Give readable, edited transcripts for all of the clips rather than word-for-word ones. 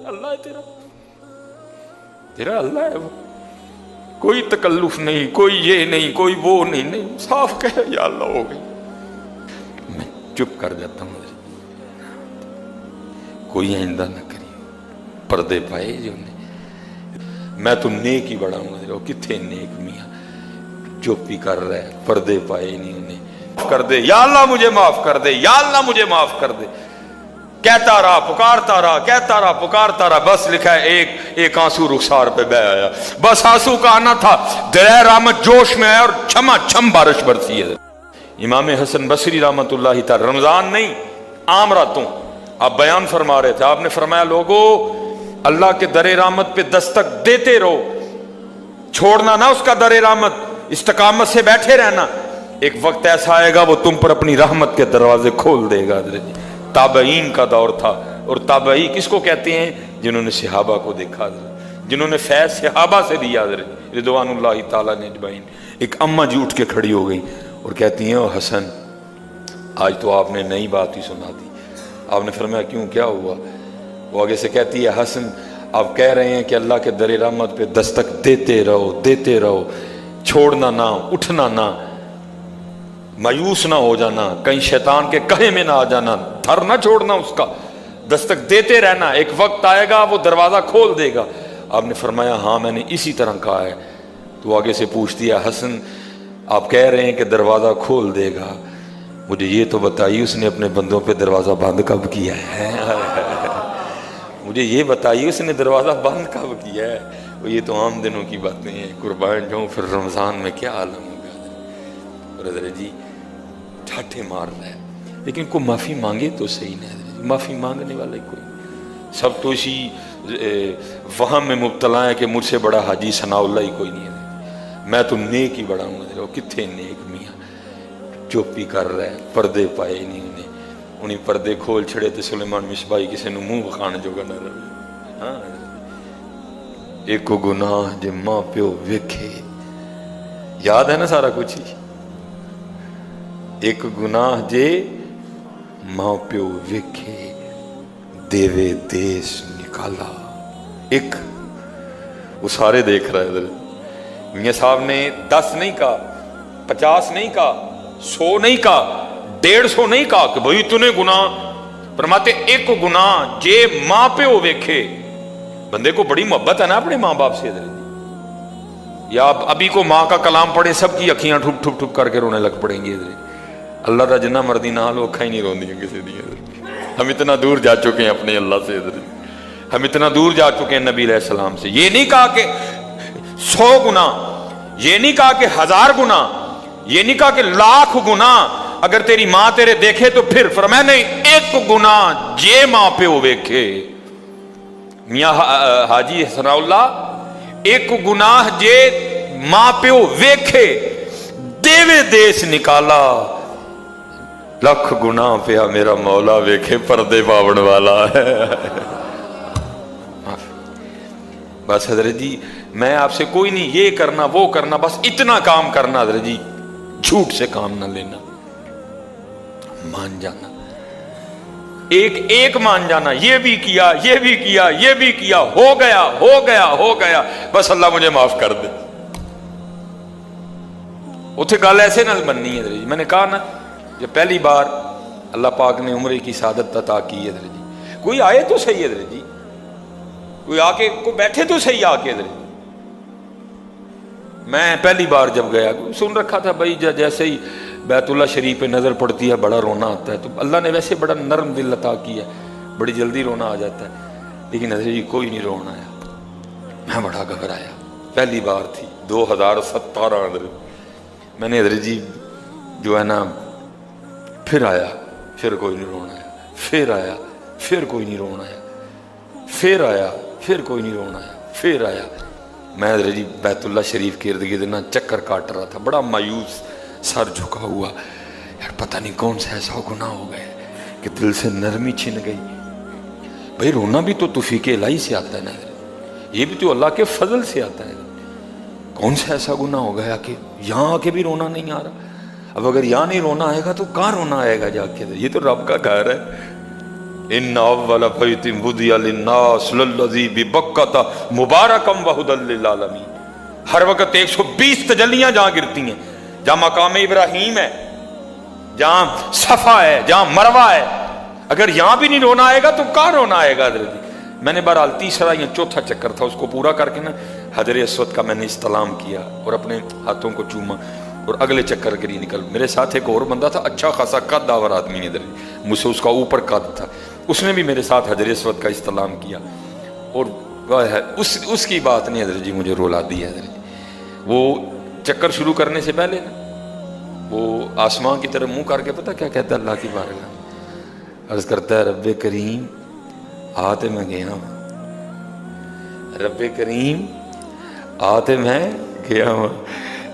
اللہ ہے تیرا اللہ ہے وہ، کوئی تکلف نہیں، کوئی یہ نہیں، کوئی وہ نہیں، صاف کہہ یا اللہ ہو گئی۔ میں چپ کر جاتا ہوں، کوئی آئندہ نہ کری، پردے پائے جو نے، میں تو نیک ہی بڑا ہوں، کتنے نیک میاں، چپ ہی کر رہا ہے، پردے پائے نہیں انہیں، کر دے یا اللہ مجھے معاف کر دے، یا اللہ مجھے معاف کر دے، کہتا رہا پکارتا رہا، کہتا رہا پکارتا رہا، بس لکھا ہے ایک آنسو رخسار پہ بہ آیا، بس آنسو کا آنا تھا، درہ رحمت جوش میں آیا اور چھما چھم بارش برسی ہے۔ امام حسن بصری رحمت اللہ تعالی، رمضان نہیں عام راتوں آپ بیان فرما رہے تھے، آپ نے فرمایا لوگو اللہ کے در رحمت پہ دستک دیتے رہو، چھوڑنا نہ اس کا در رحمت، استقامت سے بیٹھے رہنا، ایک وقت ایسا آئے گا وہ تم پر اپنی رحمت کے دروازے کھول دے گا۔ تابعین کا دور تھا، اور تابعی کس کو کہتے ہیں؟ جنہوں نے صحابہ کو دیکھا، جنہوں نے فیض صحابہ سے لیا رضوان اللہ تعالیٰ نے اجمعین۔ ایک اماں جی اٹھ کے کھڑی ہو گئی اور کہتی ہیں او حسن آج تو آپ نے نئی بات ہی سنا دی۔ آپ نے فرمایا کیوں، کیا ہوا؟ وہ آگے سے کہتی ہے حسن آپ کہہ رہے ہیں کہ اللہ کے در رحمت پہ دستک دیتے رہو، چھوڑنا نہ، اٹھنا نہ، مایوس نہ ہو جانا، کہیں شیطان کے کہے میں نہ آ جانا، تھر نہ چھوڑنا اس کا، دستک دیتے رہنا، ایک وقت آئے گا وہ دروازہ کھول دے گا۔ آپ نے فرمایا ہاں میں نے اسی طرح کہا ہے۔ تو آگے سے پوچھتی ہے حسن آپ کہہ رہے ہیں کہ دروازہ کھول دے گا، مجھے یہ تو بتائیے اس نے اپنے بندوں پہ دروازہ بند کب کیا ہے؟ مجھے یہ بتائیے اس نے دروازہ بند کب کیا ہے؟ وہ یہ تو عام دنوں کی باتیں ہیں، قربان جاؤں پھر رمضان میں کیا عالم ہوگا۔ اور حضرت جی ٹھاٹھے مار رہا ہے، لیکن کوئی معافی مانگے تو صحیح نہیں، معافی مانگنے والا کوئی، سب تو اسی وہم میں مبتلا ہے کہ مجھ سے بڑا حاجی ثناء اللہ ہی کوئی نہیں ہے، میں تو نیک ہی بڑا ہوں۔ کتنے نیک میاں، چپ ہی کر رہا ہے، پردے پائے نہیں انہیں پردے کھول چھڑے تو سلیمان مصباحی کسی نے منہ بخانے جو گنا رہے۔ ہاں ایک گناہ جے ماں پیو ویکھے، یاد ہے نا سارا کچھ ہی، ایک گناہ جے ماں پیو ویکھے دیوے دیس نکالا۔ ایک وہ سارے دیکھ رہا ہے ادھر، میاں صاحب نے 10 نہیں کہا، 50 نہیں کہا، 100 نہیں کہا، 150 نہیں کہا کہ بھئی تو نے گناہ، فرماتے ایک گناہ جے ماں پیو ویکھے۔ بندے کو بڑی محبت ہے نا اپنے ماں باپ سے ادھر، یا ابھی کو ماں کا کلام پڑھے سب کی اکھیاں ٹھپ ٹھپ ٹھپ کر کے رونے لگ پڑیں گی ادھر۔ اللہ کا جنہ مردی نہ لو اکھا ہی نہیں روندی کسی دی۔ ہم اتنا دور جا چکے ہیں اپنے اللہ سے ادھر، ہم اتنا دور جا چکے ہیں نبی علیہ السلام سے۔ یہ نہیں کہا کہ 100 گنا، یہ نہیں کہا کہ 1000 گنا، یہ نہیں کہا کہ 1,00,000 گنا اگر تیری ماں تیرے دیکھے تو پھر، فرمایا نہیں ایک گناہ جے ماں پیو ویکھے۔ میاں حاجی ثناء اللہ ایک گناہ جے ماں پیو ویکھے دیوے دیس نکالا، لکھ گناہ پیا میرا مولا ویکھے پردے پاون والا ہے۔ بس حضرت جی میں آپ سے کوئی نہیں یہ کرنا وہ کرنا، بس اتنا کام کرنا حضرت جی، جھوٹ سے کام نہ لینا، مان جانا، ایک مان جانا، یہ بھی کیا یہ بھی کیا یہ بھی کیا، ہو گیا بس اللہ مجھے معاف کر دے۔ اتھے گل ایسے نہ بننی ہے، میں نے کہا نا جب پہلی بار اللہ پاک نے عمرے کی سعادت عطا کی ہے، کوئی آئے تو صحیح ہے جی، کوئی آ کے کوئی بیٹھے تو صحیح آ کے۔ میں پہلی بار جب گیا سن رکھا تھا بھائی جیسے ہی بیت اللہ شریف پہ نظر پڑتی ہے بڑا رونا آتا ہے، تو اللہ نے ویسے بڑا نرم دل عطا کیا ہے، بڑی جلدی رونا آ جاتا ہے، لیکن حضرت جی کوئی نہیں رونا آیا، میں بڑا گھبرایا، پہلی بار تھی 2017 حضرت، میں نے حضرت جی جو ہے نا پھر آیا، پھر کوئی نہیں رونا آیا، پھر آیا، پھر کوئی نہیں رونا آیا، پھر آیا، پھر کوئی نہیں رونا آیا، پھر آیا۔ میں حضرت جی بیت اللہ شریف کے ارد گرد چکر کاٹ رہا تھا، بڑا مایوس، سر جھکا ہوا، یار پتہ نہیں کون سا ایسا گناہ ہو گیا کہ دل سے نرمی چھن گئی۔ بھائی رونا بھی تو توفیق الہی سے آتا ہے نا، یہ بھی تو اللہ کے فضل سے آتا ہے، کون سا ایسا گناہ ہو گیا کہ یہاں آ کے بھی رونا نہیں آ رہا؟ اب اگر یہاں نہیں رونا آئے گا تو کہاں رونا آئے گا جا کے؟ یہ تو رب کا گھر ہے، ان اول بیت وضع للناس للذی ببکۃ مبارکا وہدی للعالمین. ہر وقت 120 تجلیاں جہاں گرتی ہیں، جہاں مقام ابراہیم ہے، جہاں صفا ہے، جہاں مروہ ہے. اگر یہاں بھی نہیں رونا آئے گا تو کہاں رونا آئے گا؟ حضرت میں نے بہرحال تیسرا یا چوتھا چکر تھا، اس کو پورا کر کے نا حجر اسود کا میں نے استلام کیا اور اپنے ہاتھوں کو چوما اور اگلے چکر کے لیے نکل. میرے ساتھ ایک اور بندہ تھا، اچھا خاصا قد داور آدمی ادھر، مجھ سے اس کا اوپر قد تھا، اس نے بھی میرے ساتھ حجر اسود کا استلام کیا. اور اس کی بات نہیں حضرت جی مجھے رولا دی ہے حضرت جی. وہ چکر شروع کرنے سے پہلے نا وہ آسمان کی طرف منہ کر کے پتہ کیا کہتا ہے اللہ کی بارگاہ میں؟ عرض کرتا ہے رب کریم آتے میں گیا ہوں، رب کریم آتے میں گیا ہوں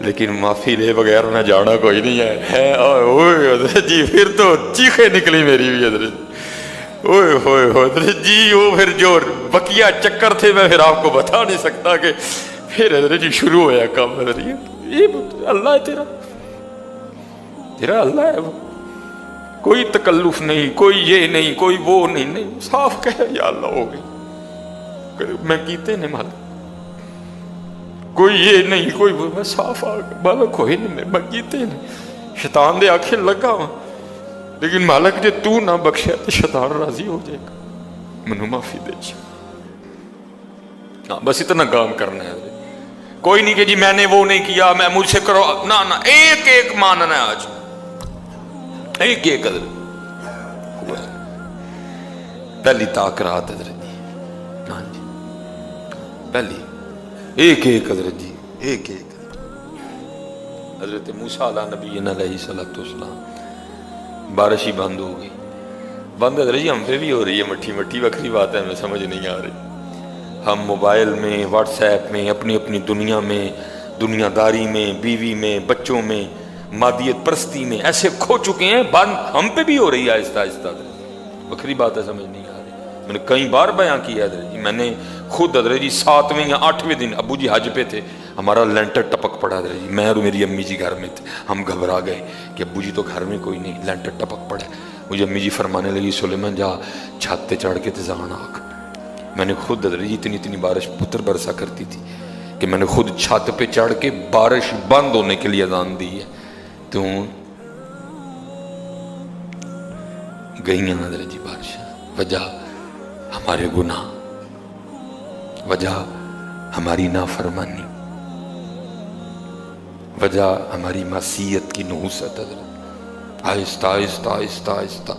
لیکن معافی لے بغیر میں جانا کوئی نہیں ہے. اوئے حضرت جی پھر تو چیخیں نکلی میری بھی حضرت. اوئے ہوئے حضرت جی وہ پھر جو بقیہ چکر تھے میں پھر آپ کو بتا نہیں سکتا کہ پھر حضرت جی شروع ہوا کام. حضرت یہ اللہ ہے تیرا اللہ ہے، وہ کوئی تکلف نہیں، کوئی یہ نہیں، کوئی وہ نہیں، صاف کہے یا اللہ ہو گئی میں کیتے نے مالک، کوئی یہ نہیں کوئی وہ، میں صاف آ گیا مالک کوئی نہیں میں کیتے نہیں. شیطان دے آنکھیں لگا ہوا لیکن مالک جے تو نہ بخشے تو شیطان راضی ہو جائے گا، منو معافی دے جی. بس اتنا کام کرنا ہے، کوئی نہیں کہ جی میں نے وہ نہیں کیا میں مجھ سے کرو، نہ ایک ایک ماننا ہے آج، ایک ایک حضرت. پہلی تاکرات حضرت جی، ہاں جی پہلی ایک ایک حضرت جی ایک ایک. حضرت موسیٰ علیہ نبی علیہ السلام بارش ہی بند ہو گئی. بند حضرت جی ہم پہ بھی ہو رہی ہے، مٹھی مٹھی وکری بات ہے، ہمیں سمجھ نہیں آ رہی. ہم موبائل میں، واٹس ایپ میں، اپنی اپنی دنیا میں، دنیا داری میں، بیوی میں، بچوں میں، مادیت پرستی میں ایسے کھو چکے ہیں. بند ہم پہ بھی ہو رہی ہے آہستہ آہستہ. بکری بات ہے سمجھ نہیں آ رہی. میں نے کئی بار بیان کیا حضرت جی، میں نے خود حضرت جی 7ویں یا 8ویں دن ابو جی حج پہ تھے، ہمارا لینٹر ٹپک پڑا حضرت جی، میں اور میری امی جی گھر میں تھے. ہم گھبرا گئے کہ ابو جی تو گھر میں کوئی نہیں، لینٹر ٹپک پڑا. مجھے امی جی فرمانے لگی سلیمان جا چھت پہ چڑھ کے تزان آکھ. میں نے خود حضرت جی اتنی بارش پتر برسا کرتی تھی کہ میں نے خود چھت پہ چڑھ کے بارش بند ہونے کے لیے اذان دی ہے. تو گئی ہیں حضرت جی بارش، وجہ ہمارے گناہ، وجہ ہماری نافرمانی، وجہ ہماری معصیت کی نحوست. حضرت آہستہ آہستہ آہستہ آہستہ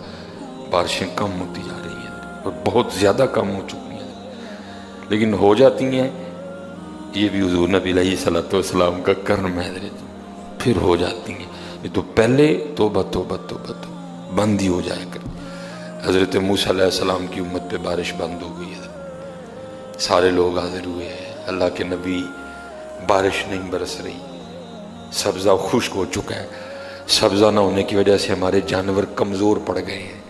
بارشیں کم ہوتی جا رہی ہیں اور بہت زیادہ کم ہو چکی ہیں، لیکن ہو جاتی ہیں. یہ بھی حضور نبی علیہ الصلوۃ والسلام کا کرم ہے حضرت، پھر ہو جاتی ہیں. یہ تو پہلے توبہ توبہ توبہ توبہ بند ہی ہو جائے کر. حضرت موسیٰ علیہ السلام کی امت پہ بارش بند ہو گئی ہے، سارے لوگ حاضر ہوئے ہیں. اللہ کے نبی، بارش نہیں برس رہی، سبزہ خشک ہو چکا ہے. سبزہ نہ ہونے کی وجہ سے ہمارے جانور کمزور پڑ گئے ہیں.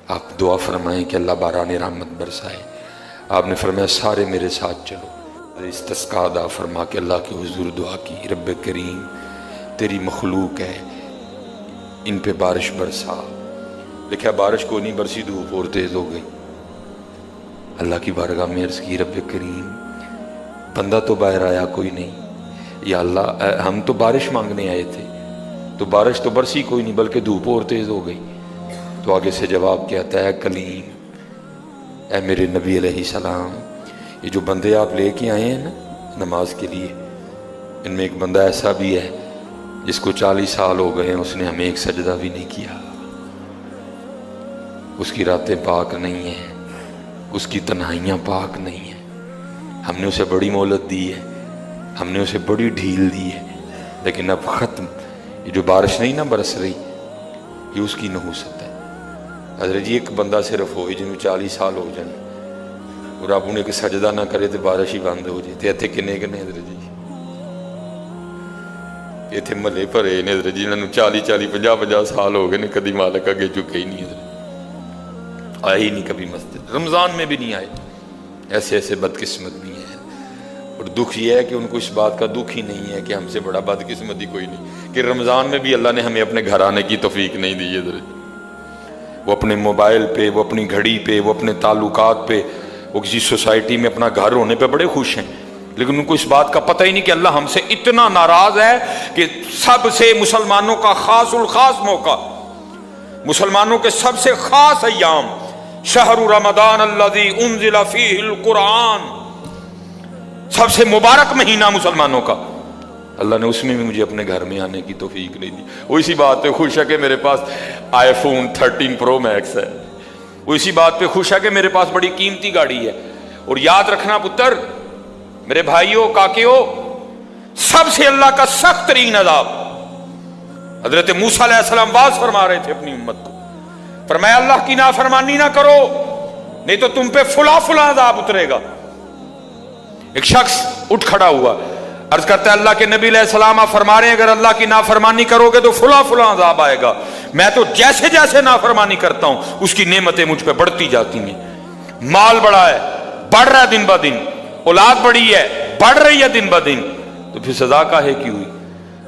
آپ دعا فرمائیں کہ اللہ باران رحمت برسائے. آپ نے فرمایا سارے میرے ساتھ چلو. استسقاء ادا فرما کے اللہ کے حضور دعا کی، رب کریم تیری مخلوق ہے، ان پہ بارش برسا. لکھا بارش کو نہیں برسی، دھوپ اور تیز ہو گئی. اللہ کی بارگاہ میں عرض کی رب کریم بندہ تو باہر آیا کوئی نہیں، یا اللہ ہم تو بارش مانگنے آئے تھے، تو بارش تو برسی کوئی نہیں بلکہ دھوپ اور تیز ہو گئی. تو آگے سے جواب کیا تھا، اے کلیم، اے میرے نبی علیہ السلام، یہ جو بندے آپ لے کے آئے ہیں نا نماز کے لیے، ان میں ایک بندہ ایسا بھی ہے جس کو 40 سال ہو گئے ہیں، اس نے ہمیں ایک سجدہ بھی نہیں کیا. اس کی راتیں پاک نہیں ہیں، اس کی تنہائیاں پاک نہیں ہیں. ہم نے اسے بڑی مہلت دی ہے، ہم نے اسے بڑی ڈھیل دی ہے، لیکن اب ختم. یہ جو بارش نہیں نہ برس رہی، یہ اس کی نحوست ہے. حضرت جی ایک بندہ صرف ہوئے جنہوں 40 سال ہو جائیں اور آپ انہیں کہ سجدہ نہ کرے تو بارش ہی بند ہو جائے. ایتھے کنے حضرت جی ایتھے ملے پھرے نے حضرت جی انہوں 40 50 سال ہو گئے نے کدی مالک اگے چکے ہی نہیں. حضرت آئے ہی نہیں کبھی مسجد، رمضان میں بھی نہیں آئے. ایسے ایسے بدقسمت بھی ہیں. اور دکھ یہ ہے کہ ان کو اس بات کا دکھ ہی نہیں ہے کہ ہم سے بڑا بدقسمت ہی کوئی نہیں کہ رمضان میں بھی اللہ نے ہمیں اپنے گھر آنے کی توفیق نہیں دی. حضرت وہ اپنے موبائل پہ، وہ اپنی گھڑی پہ، وہ اپنے تعلقات پہ، وہ کسی سوسائٹی میں اپنا گھر ہونے پہ بڑے خوش ہیں، لیکن ان کو اس بات کا پتہ ہی نہیں کہ اللہ ہم سے اتنا ناراض ہے کہ سب سے مسلمانوں کا خاص الخاص موقع، مسلمانوں کے سب سے خاص ایام، شہر رمضان الذی انزل فیہ القرآن، سب سے مبارک مہینہ مسلمانوں کا، اللہ نے اس میں بھی مجھے اپنے گھر میں آنے کی توفیق نہیں دی۔ وہ اسی بات پہ خوش ہے کہ میرے پاس آئی فون 13 پرو میکس ہے، وہ اسی بات پہ خوش ہے کہ میرے پاس بڑی قیمتی گاڑی ہے۔ اور یاد رکھنا پتر، میرے بھائیوں، کاکیوں، سب سے اللہ کا سخت ترین عذاب، حضرت موسیٰ علیہ السلام واز فرما رہے تھے اپنی امت کو، فرمایا اللہ کی نافرمانی نہ کرو نہیں تو تم پہ فلاں فلاں عذاب اترے گا۔ ایک شخص اٹھ کھڑا ہوا، عرض کرتا ہے اللہ کے نبی علیہ السلام آپ فرما رہے ہیں اگر اللہ کی نافرمانی کرو گے تو فلاں فلاں عذاب آئے گا، میں تو جیسے جیسے نافرمانی کرتا ہوں اس کی نعمتیں مجھ پہ بڑھتی جاتی ہیں، مال بڑا ہے، بڑھ رہا ہے دن بہ دن، اولاد بڑی ہے، بڑھ رہی ہے دن بہ دن، تو پھر سزا کاہے کی ہوئی؟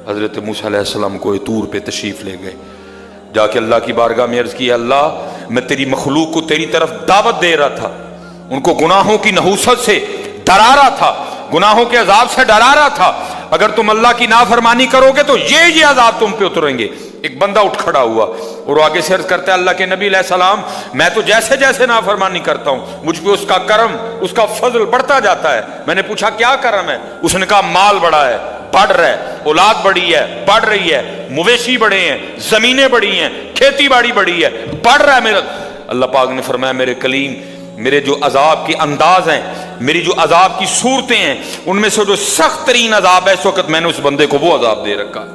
حضرت موسیٰ علیہ السلام کو طور پہ تشریف لے گئے، جا کے اللہ کی بارگاہ میں عرض کی اللہ میں تیری مخلوق کو تیری طرف دعوت دے رہا تھا، ان کو گناہوں کی نحوست سے ڈرا رہا تھا، گناہوں کے عذاب سے ڈرا رہا تھا، اگر تم اللہ کی نافرمانی کرو گے تو یہ عذاب تم پہ اتریں گے۔ ایک بندہ اٹھ کھڑا ہوا اور آگے سے عرض کرتا ہے اللہ کے نبی علیہ السلام میں تو جیسے جیسے نافرمانی کرتا ہوں مجھ پہ اس کا کرم، اس کا فضل بڑھتا جاتا ہے۔ میں نے پوچھا کیا کرم ہے؟ اس نے کہا مال بڑا ہے، بڑھ رہا ہے، اولاد بڑی ہے، بڑھ رہی ہے، مویشی بڑے ہیں، زمینیں بڑی ہیں، کھیتی باڑی بڑی ہے، بڑھ رہا ہے میرا۔ اللہ پاک نے فرمایا میرے کلیم، میرے جو عذاب کے انداز ہیں، میری جو عذاب کی صورتیں ہیں، ان میں سے جو سخت ترین عذاب ہے اس وقت میں نے اس بندے کو وہ عذاب دے رکھا ہے۔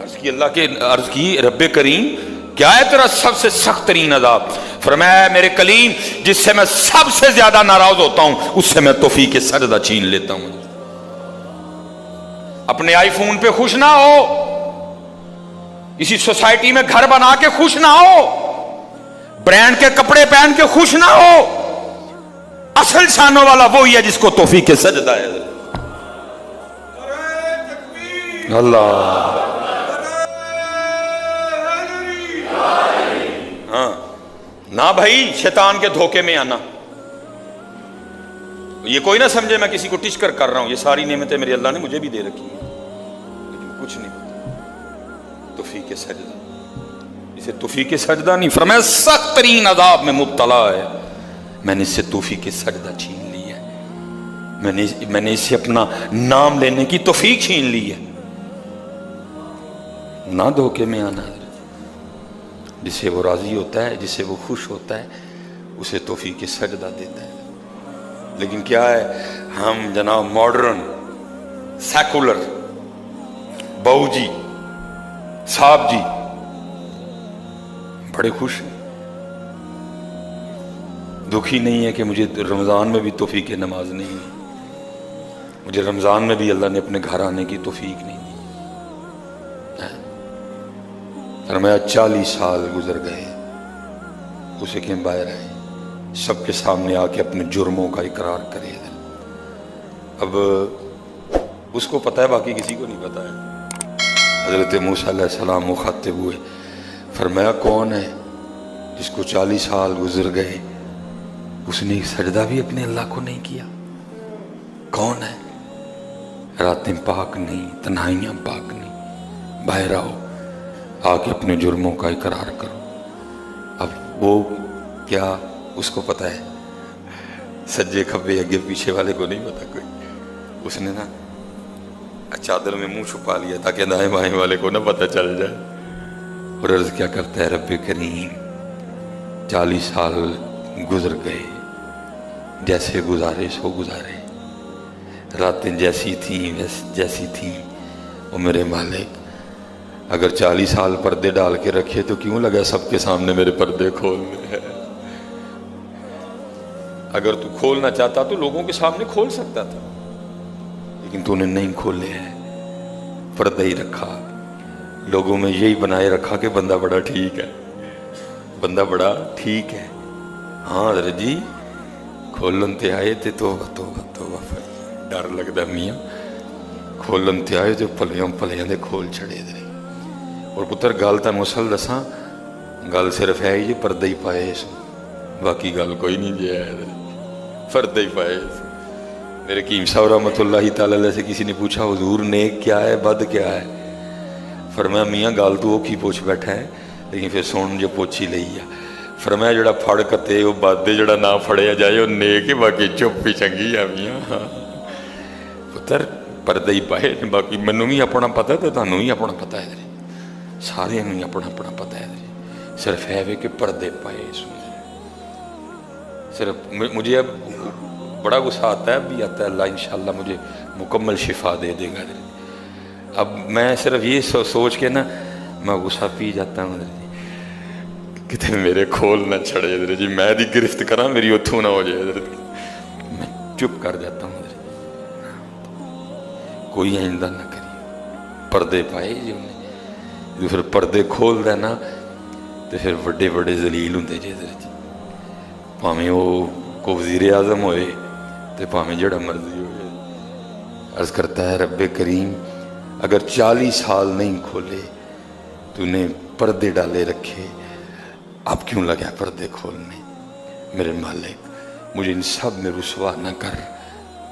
عرض کی رب کریم کیا ہے تیرا سب سے سخت ترین عذاب؟ فرمایا میرے کلیم جس سے میں سب سے زیادہ ناراض ہوتا ہوں اس سے میں توفیق سجدہ چھین لیتا ہوں۔ اپنے آئی فون پہ خوش نہ ہو، کسی سوسائٹی میں گھر بنا کے خوش نہ ہو، برانڈ کے کپڑے پہن کے خوش نہ ہو، اصل شانوں والا وہی ہے جس کو توفیق سجدہ ہے۔ اللہ ہاں نہ بھائی شیطان کے دھوکے میں آنا، یہ کوئی نہ سمجھے میں کسی کو ٹچ کر رہا ہوں، یہ ساری نعمتیں میری اللہ نے مجھے بھی دے رکھی ہیں لیکن کچھ نہیں پتا توفیق سجدہ، اسے توفیق سجدہ نہیں فرمایا سخت ترین عذاب میں مبتلا ہے، میں نے اس سے توفیق سجدہ چھین لی ہے، میں نے اس سے اپنا نام لینے کی توفیق چھین لی ہے۔ نہ دھوکے میں آنا، جس سے وہ راضی ہوتا ہے، جس سے وہ خوش ہوتا ہے اسے توفیق سجدہ دیتا ہے۔ لیکن کیا ہے ہم جناب ماڈرن سیکولر بہو جی صاحب جی بڑے خوش ہیں، دکھی نہیں ہے کہ مجھے رمضان میں بھی توفیق نماز نہیں ہے، مجھے رمضان میں بھی اللہ نے اپنے گھر آنے کی توفیق نہیں دی۔ فرمایا 40 سال گزر گئے، اسے کہ باہر آئے سب کے سامنے آ کے اپنے جرموں کا اقرار کرے۔ اب اس کو پتہ ہے، باقی کسی کو نہیں پتہ ہے۔ حضرت موسیٰ علیہ السلام مخاطب ہوئے، فرمایا کون ہے جس کو 40 سال گزر گئے اس نے سجدہ بھی اپنے اللہ کو نہیں کیا؟ کون ہے؟ راتیں پاک نہیں، تنہائیاں پاک نہیں، باہر آؤ آ کے اپنے جرموں کا اقرار کرو۔ اب وہ کیا اس کو پتہ ہے؟ سجے کھبے اگے پیچھے والے کو نہیں پتا کوئی، اس نے نا چادر میں منہ چھپا لیا تاکہ دائیں بائیں والے کو نہ پتہ چل جائے، اور عرض کیا کرتا ہے رب کریم 40 سال گزر گئے، جیسے گزارے سو گزارے، راتیں جیسی تھیں جیسی تھیں، وہ میرے مالک اگر 40 سال پردے ڈال کے رکھے تو کیوں لگا سب کے سامنے میرے پردے کھولنے ہیں؟ اگر تو کھولنا چاہتا تو لوگوں کے سامنے کھول سکتا تھا، لیکن تو نے نہیں کھولے ہیں، پردہ ہی رکھا، لوگوں میں یہی بنائے رکھا کہ بندہ بڑا ٹھیک ہے، بندہ بڑا ٹھیک ہے۔ ہاں حضرت جی کھولن تے آئے تے توبہ توبہ توبہ، ڈر لگتا میاں، کھولن تے آئے تو پلیاں دے کھول چھڑے دے، اور پتر گل تمہیں اصل دساں، گل صرف ہے جی پردے ہی پائے سو، باقی گل کوئی نہیں جی ہے، پردے ہی پائے سو۔ میرے حکیم صاحب رحمۃ اللہ تعالی علیہ سے کسی نے پوچھا حضور نیک کیا ہے بد کیا ہے؟ فرمایا میاں گل تو وہ کی پوچھ بیٹھا ہے، لیکن پھر سن جو پوچھی لئی ہے۔ فرمایا جڑا پھڑ کتے وہ بد، جڑا نہ پھڑیا جائے وہ نیک، باقی چپ ہی چنگی ہے میاں۔ پتر پردے ہی پائے، باقی مینوں بھی اپنا پتہ ہے تو تانوں بھی اپنا پتہ ہے، سارے ہی اپنا اپنا پتہ ہے، صرف ہے کہ پردے پائے سن۔ صرف مجھے اب بڑا غصہ آتا ہے، بھی آتا ہے، اللہ انشاءاللہ مجھے مکمل شفا دے دے گا۔ اب میں صرف یہ سوچ کے نا میں غصہ پی جاتا ہوں، کتنے میرے کھول نہ چھڑے جی، میں دی گرفت کرا میری اتھوں نہ ہو جائے، میں چپ کر جاتا ہوں۔ کوئی آئندہ نہ کری، پردے پائے جی انہیں، جو پھر پردے کھول دے نا تو پھر بڑے بڑے ذلیل ہوں جی، پاویں وہ کو وزیر اعظم ہوئے تو پاویں جڑا مرضی ہوئے۔ عرض کرتا ہے رب کریم اگر 40 سال نہیں کھولے تو نے پردے ڈالے رکھے، اب کیوں لگا پردے کھولنے؟ میرے مالک مجھے ان سب میں رسوا نہ کر،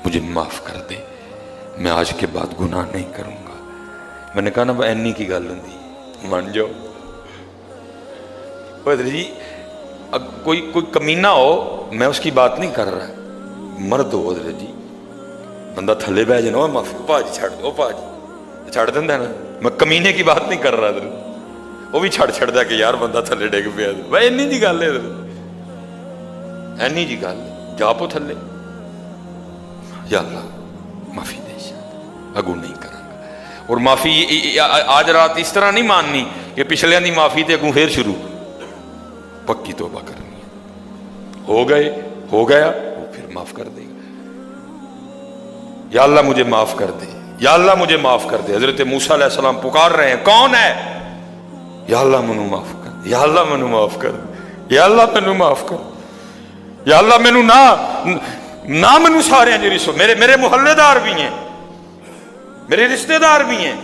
مجھے معاف کر دے، میں آج کے بعد گناہ نہیں کروں گا۔ میں نے کہا نا اینی کی گل ہوں، مان جاؤ جی، کوئی کمینہ ہو، میں اس کی بات نہیں کر رہا، مرد ہو حضرت جی، بندہ تھلے بہ جانا معافی پاجی چھڑ دو، پاجی چھڑ دینا نا، میں کمینے کی بات نہیں کر رہا حضرت، وہ بھی چھڑ دیا کہ یار بندہ تھلے ڈگ پیا، بھائی اینی جی گل ہے حضرت، اینی جی گل جا پو تھلے، یا اللہ معافی دے، اگوں نہیں کروں گا۔ اور معافی آج رات اس طرح نہیں ماننی کہ پچھلے دی معافی تے اگوں پھر شروع، پکی توبہ کرنی ہے، ہو گیا وہ پھر معاف کر دے گا۔ یا اللہ مجھے معاف کر دے، یا اللہ مجھے معاف کر دے۔ حضرت موسیٰ علیہ السلام پکار رہے ہیں، کون ہے؟ یا اللہ مینوں معاف کر دے، یا اللہ مینوں معاف کر دے، یا اللہ مینوں معاف کر دے، یا اللہ مینوں نہ مینوں سارے جی رسو، میرے محلے دار بھی ہیں، میرے رشتہ دار بھی ہیں،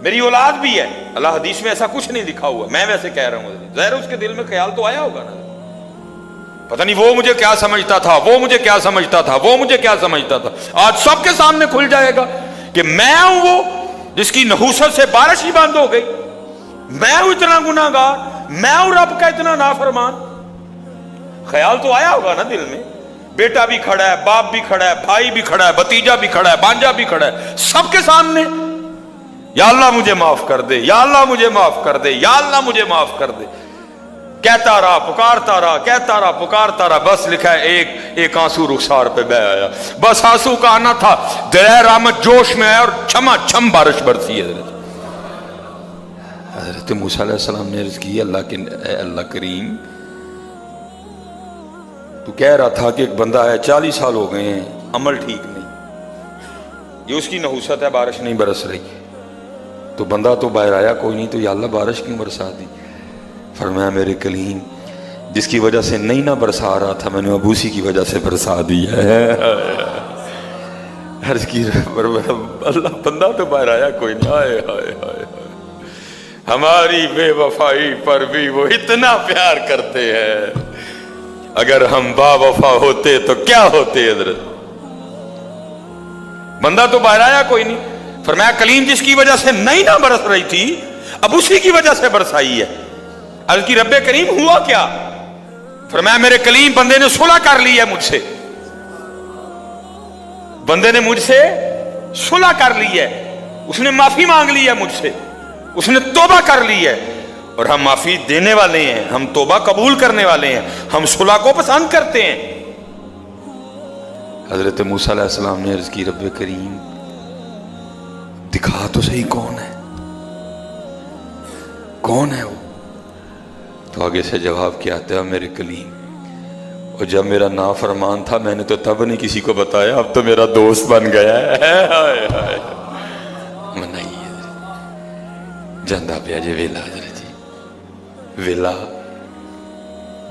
میری اولاد بھی ہے۔ اللہ حدیث میں ایسا کچھ نہیں لکھا ہوا، میں ویسے کہہ رہا ہوں، ظاہر اس کے دل میں خیال تو آیا ہوگا نا، پتہ نہیں وہ مجھے کیا سمجھتا تھا، وہ مجھے کیا سمجھتا تھا، وہ مجھے کیا سمجھتا تھا۔ آج سب کے سامنے کھل جائے گا کہ میں ہوں وہ جس کی نحوست سے بارش ہی بند ہو گئی، میں ہوں اتنا گناہ گار، میں ہوں رب کا اتنا نافرمان۔ خیال تو آیا ہوگا نا دل میں، بیٹا بھی کھڑا ہے، باپ بھی کھڑا ہے، بھائی بھی کھڑا ہے، بھتیجا بھی کھڑا ہے، بانجا بھی کھڑا ہے، سب کے سامنے یا اللہ مجھے معاف کر دے، یا اللہ مجھے معاف کر دے، یا اللہ مجھے معاف کر دے۔ کہتا رہا، پکارتا رہا، کہتا رہا، پکارتا رہا، بس لکھا ہے ایک آنسو رخسار پہ بہ آیا، بس آنسو کا آنا تھا، درہ رحمت جوش میں آیا اور چھما چھم بارش برسی ہے۔ حضرت موسیٰ علیہ السلام نے عرض کی، اے اللہ کریم، تو کہہ رہا تھا کہ ایک بندہ ہے 40 سال ہو گئے ہیں، عمل ٹھیک نہیں، یہ اس کی نحوست ہے، بارش نہیں برس رہی، تو بندہ تو باہر آیا کوئی نہیں، تو یا اللہ بارش کیوں برسا دی؟ فرمایا میرے کلیم جس کی وجہ سے نہیں نہ برسا رہا تھا، میں نے ابوسی کی وجہ سے برسا دیا ہے۔ عرض کی اللہ بندہ تو باہر آیا کوئی نہیں، ہائے ہائے ہائے، ہماری بے وفائی پر بھی وہ اتنا پیار کرتے ہیں، اگر ہم با وفا ہوتے تو کیا ہوتے؟ حضرت بندہ تو باہر آیا کوئی نہیں، فرمایا کلیم جس کی وجہ سے نہیں نہ برس رہی تھی اب اسی کی وجہ سے برسائی ہے۔ عرض کی رب کریم ہوا کیا؟ فرمایا میرے کلیم بندے نے صلح کر لی ہے مجھ سے، بندے نے مجھ سے صلح کر لی ہے، اس نے معافی مانگ لی ہے مجھ سے، اس نے توبہ کر لی ہے، اور ہم معافی دینے والے ہیں، ہم توبہ قبول کرنے والے ہیں، ہم صلح کو پسند کرتے ہیں۔ حضرت موسیٰ علیہ السلام نے عرض کی رب کریم دکھا تو صحیح کون ہے، کون ہے وہ؟ تو آگے سے جواب کیا آتا ہے میرے کلیم، اور جب میرا نافرمان تھا میں نے تو تب نہیں کسی کو بتایا، اب تو میرا دوست بن گیا ہے۔ منائیے جاندہ پہ جی ویلا، حضرت جی ویلا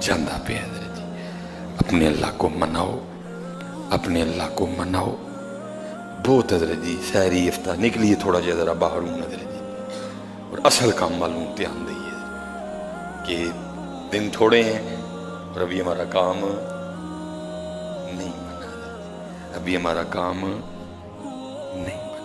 جاندہ پہ حضرت جی، اپنے اللہ کو مناؤ، اپنے اللہ کو مناؤ بہت حضرت جی۔ سحری افتار نکلیے تھوڑا جا ذرا باہر ہوں حضرت جی، اور اصل کام معلوم دھیان دئیے کہ دن تھوڑے ہیں اور ابھی ہمارا کام نہیں بنا، ابھی ہمارا کام نہیں بنا۔